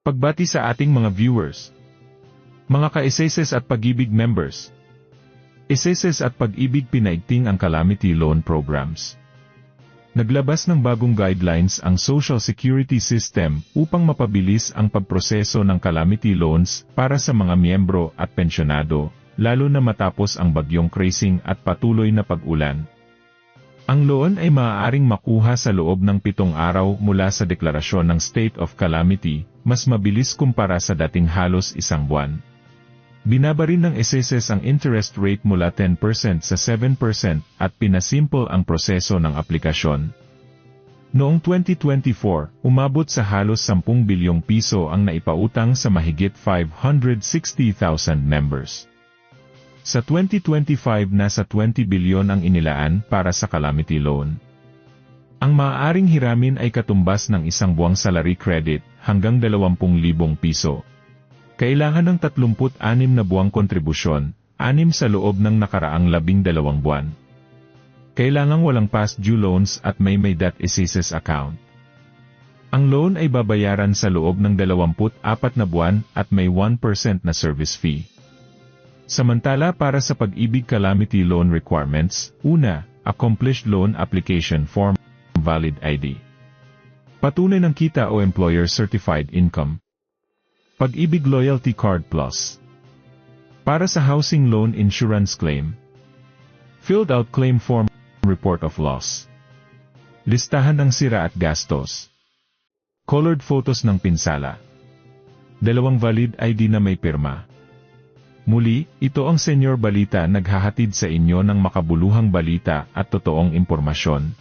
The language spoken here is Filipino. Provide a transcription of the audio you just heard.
Pagbati sa ating mga viewers. Mga ka-SSS at Pag-ibig members. SSS at Pag-ibig pinaigting ang Calamity Loan Programs. Naglabas ng bagong guidelines ang Social Security System upang mapabilis ang pagproseso ng calamity loans para sa mga miyembro at pensyonado, lalo na matapos ang bagyong Krising at patuloy na pag-ulan. Ang loan ay maaaring makuha sa loob ng 7 araw mula sa deklarasyon ng State of Calamity, mas mabilis kumpara sa dating halos 1 buwan. Binaba rin ng SSS ang interest rate mula 10% sa 7% at pinasimple ang proseso ng aplikasyon. Noong 2024, umabot sa halos 10 bilyong piso ang naipautang sa mahigit 560,000 members. Sa 2025 nasa 20 bilyon ang inilaan para sa calamity loan. Ang maaaring hiramin ay katumbas ng 1 buwang salary credit hanggang 20,000 piso. Kailangan ng 36 na buwang kontribusyon, 6 sa loob ng nakaraang 12 buwan. Kailangang walang past due loans at may debt assistance account. Ang loan ay babayaran sa loob ng 24 na buwan at may 1% na service fee. Samantala para sa Pag-ibig Calamity Loan Requirements, una, Accomplished Loan Application Form, Valid ID. Patunay ng kita o Employer Certified Income. Pag-ibig Loyalty Card Plus. Para sa Housing Loan Insurance Claim. Filled out Claim Form, Report of Loss. Listahan ng sira at gastos. Colored photos ng pinsala. 2 valid ID na may pirma. Muli, ito ang Senyor Balita naghahatid sa inyo ng makabuluhang balita at totoong impormasyon.